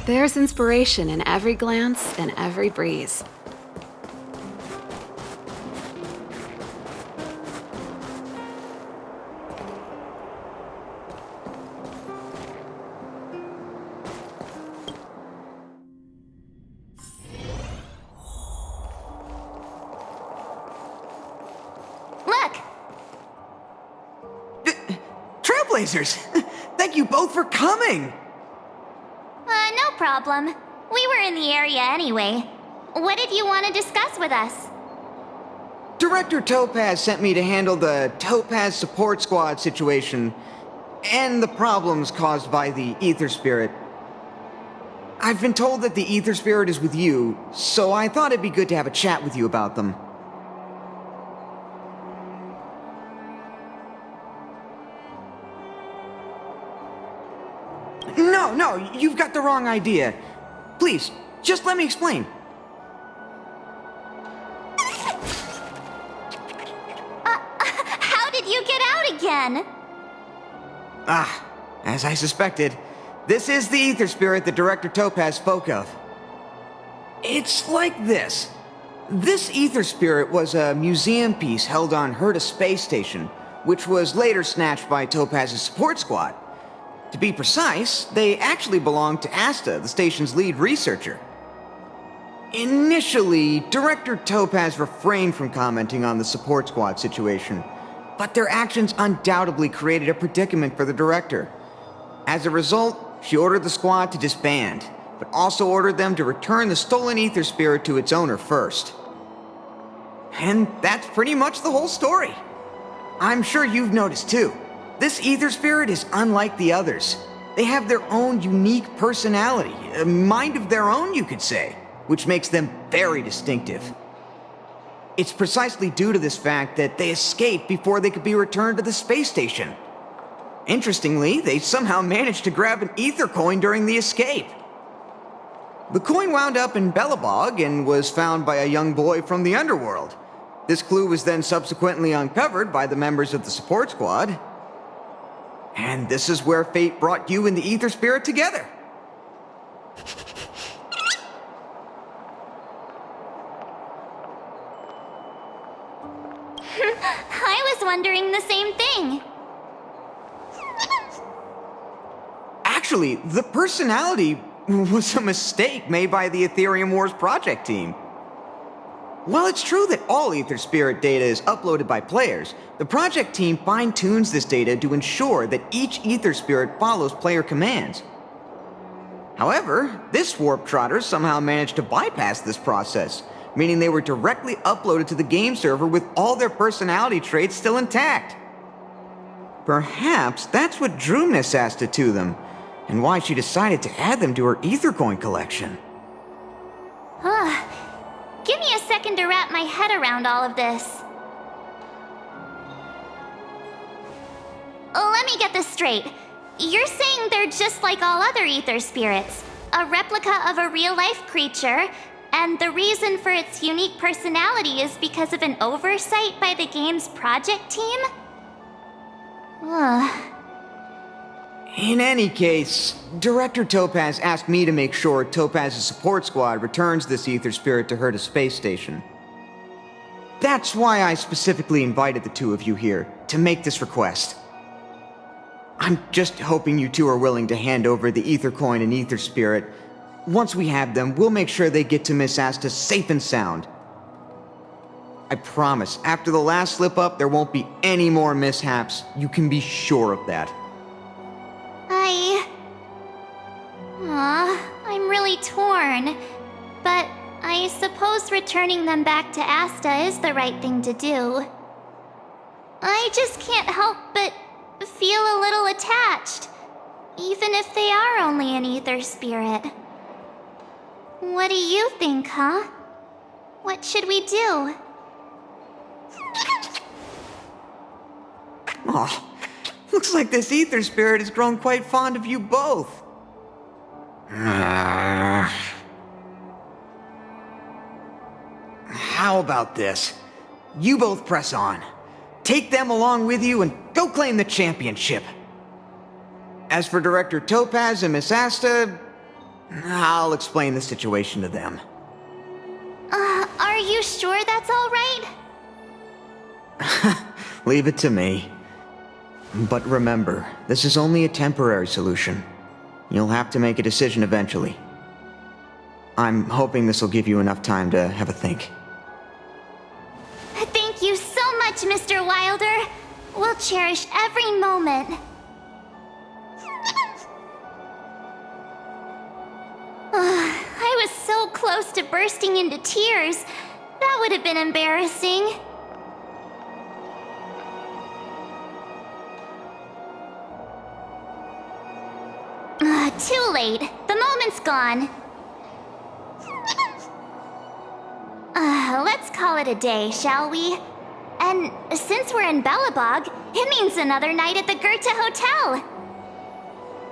There's inspiration in every glance and every breeze. Look! Trailblazers! Thank you both for coming! No problem. We were in the area anyway. What did you want to discuss with us? Director Topaz sent me to handle the Topaz Support Squad situation and the problems caused by the Ether Spirit. I've been told that the Ether Spirit is with you, so I thought it'd be good to have a chat with you about them. No, you've got the wrong idea. Please, just let me explain. How did you get out again? As I suspected, this is the Ether Spirit that Director Topaz spoke of. It's like this. This Ether Spirit was a museum piece held on Herta Space Station, which was later snatched by Topaz's support squad. To be precise, they actually belonged to Asta, the station's lead researcher. Initially, Director Topaz refrained from commenting on the support squad situation, but their actions undoubtedly created a predicament for the director. As a result, she ordered the squad to disband, but also ordered them to return the stolen Ether Spirit to its owner first. And that's pretty much the whole story. I'm sure you've noticed too. This Ether Spirit is unlike the others. They have their own unique personality, a mind of their own, you could say, which makes them very distinctive. It's precisely due to this fact that they escaped before they could be returned to the space station. Interestingly, they somehow managed to grab an ether coin during the escape. The coin wound up in Bellabog and was found by a young boy from the underworld. This clue was then subsequently uncovered by the members of the support squad. And this is where fate brought you and the Ether Spirit together. I was wondering the same thing. Actually, the personality was a mistake made by the Aetherium Wars project team. While it's true that all Ether Spirit data is uploaded by players, the project team fine-tunes this data to ensure that each Ether Spirit follows player commands. However, this Warp Trotter somehow managed to bypass this process, meaning they were directly uploaded to the game server with all their personality traits still intact. Perhaps that's what drew Miss Asta to them, and why she decided to add them to her Ether Coin collection. Give me a second to wrap my head around all of this. Let me get this straight. You're saying they're just like all other Ether Spirits, a replica of a real-life creature, and the reason for its unique personality is because of an oversight by the game's project team? In any case, Director Topaz asked me to make sure Topaz's support squad returns this Ether Spirit to Herta Space Station. That's why I specifically invited the two of you here, to make this request. I'm just hoping you two are willing to hand over the Ether Coin and Ether Spirit. Once we have them, we'll make sure they get to Miss Asta safe and sound. I promise, after the last slip-up, there won't be any more mishaps. You can be sure of that. I'm really torn. But I suppose returning them back to Asta is the right thing to do. I just can't help but feel a little attached, even if they are only an Ether Spirit. What do you think, huh? What should we do? Oh, looks like this Ether Spirit has grown quite fond of you both. How about this? You both press on. Take them along with you and go claim the championship. As for Director Topaz and Miss Asta, I'll explain the situation to them. Are you sure that's all right? Leave it to me. But remember, this is only a temporary solution. You'll have to make a decision eventually. I'm hoping this will give you enough time to have a think. Thank you so much, Mr. Wilder. We'll cherish every moment. I was so close to bursting into tears. That would have been embarrassing. Too late. The moment's gone. Let's call it a day, shall we? And since we're in Belobog, it means another night at the Goethe Hotel.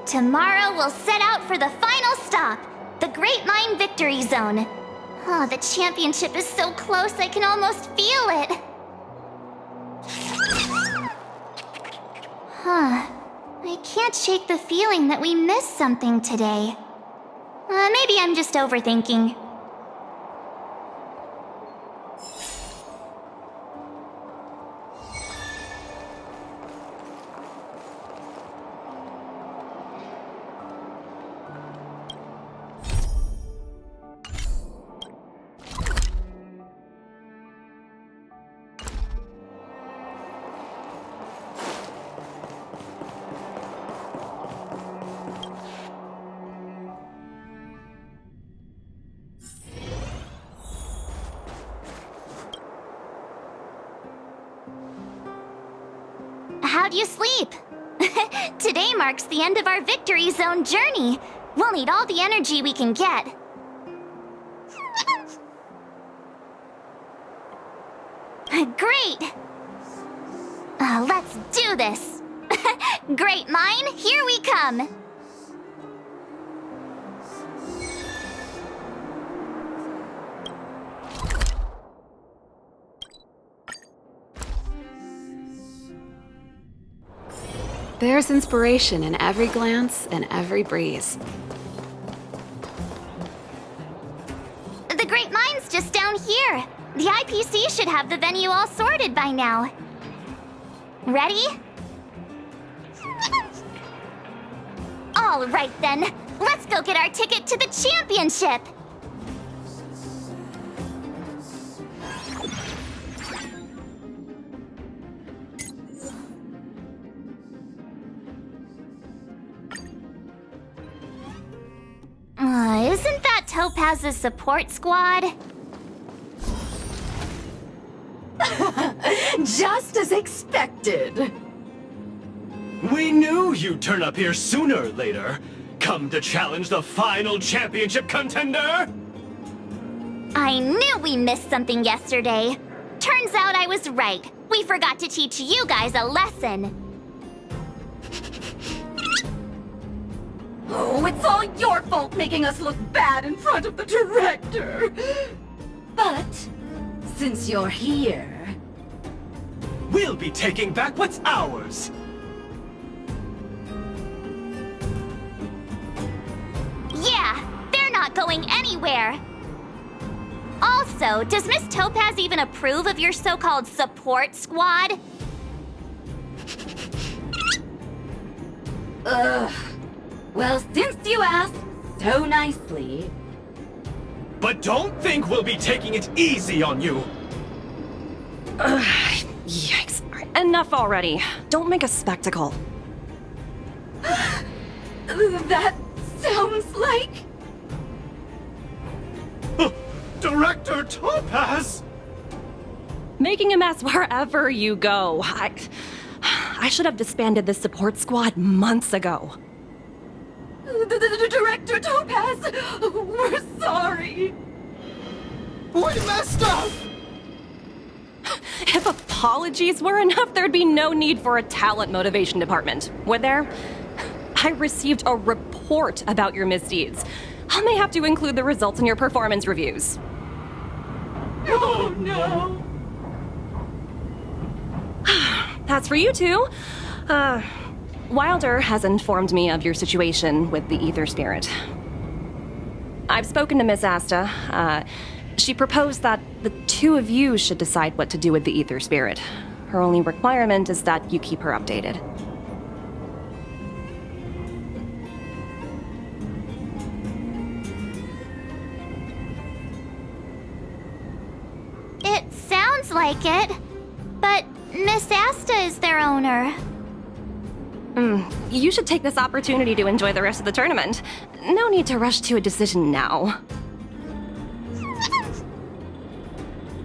Tomorrow we'll set out for the final stop, the Great Mine Victory Zone. Oh, the championship is so close I can almost feel it. I can't shake the feeling that we missed something today. Maybe I'm just overthinking. How'd you sleep? Today marks the end of our Victory Zone journey. We'll need all the energy we can get. Great! Let's do this! Great Mine, here we come! There's inspiration in every glance and every breeze. The Great Mine's just down here. The IPC should have the venue all sorted by now. Ready? All right then, let's go get our ticket to the championship! Isn't that Topaz's support squad? Just as expected. We knew you'd turn up here sooner or later. Come to challenge the final championship contender? I knew we missed something yesterday. Turns out I was right. We forgot to teach you guys a lesson. Oh, it's all your fault making us look bad in front of the director. But since you're here... We'll be taking back what's ours! Yeah, they're not going anywhere. Also, does Miss Topaz even approve of your so-called support squad? Ugh. Well, since you asked so nicely... But don't think we'll be taking it easy on you! Yikes. Enough already. Don't make a spectacle. That sounds like... Director Topaz! Making a mess wherever you go. I should have disbanded this support squad months ago. The Director Topaz! We're sorry! We messed up! If apologies were enough, there'd be no need for a talent motivation department, would there? I received a report about your misdeeds. I may have to include the results in your performance reviews. Oh no! That's for you two. Wilder has informed me of your situation with the Ether Spirit. I've spoken to Miss Asta. She proposed that the two of you should decide what to do with the Ether Spirit. Her only requirement is that you keep her updated. It sounds like it, but Miss Asta is their owner. You should take this opportunity to enjoy the rest of the tournament. No need to rush to a decision now.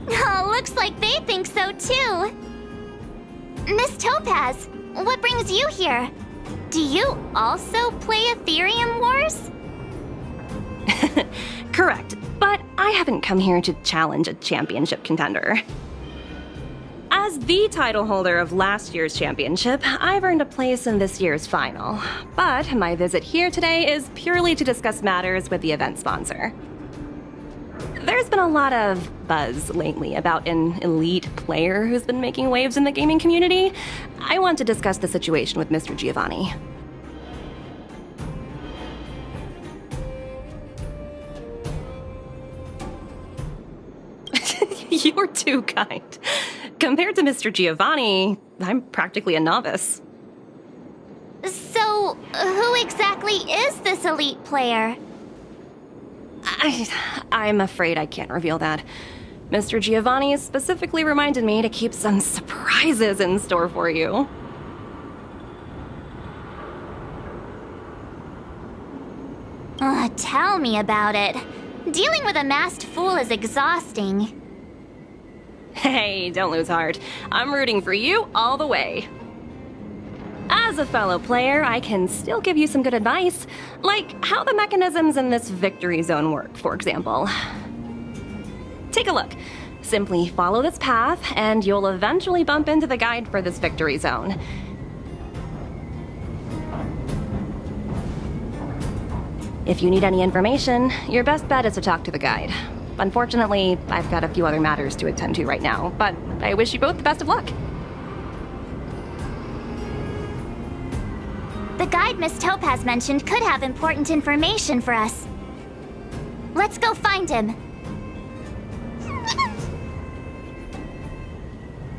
Oh, looks like they think so too. Miss Topaz, what brings you here? Do you also play Aetherium Wars? Correct, but I haven't come here to challenge a championship contender. As the title holder of last year's championship, I've earned a place in this year's final. But my visit here today is purely to discuss matters with the event sponsor. There's been a lot of buzz lately about an elite player who's been making waves in the gaming community. I want to discuss the situation with Mr. Giovanni. You're too kind. Compared to Mr. Giovanni, I'm practically a novice. So, who exactly is this elite player? I'm afraid I can't reveal that. Mr. Giovanni specifically reminded me to keep some surprises in store for you. Tell me about it. Dealing with a masked fool is exhausting. Hey, don't lose heart. I'm rooting for you all the way. As a fellow player, I can still give you some good advice, like how the mechanisms in this victory zone work, for example. Take a look. Simply follow this path, and you'll eventually bump into the guide for this victory zone. If you need any information, your best bet is to talk to the guide. Unfortunately, I've got a few other matters to attend to right now, but I wish you both the best of luck. The guide Miss Topaz mentioned could have important information for us. Let's go find him.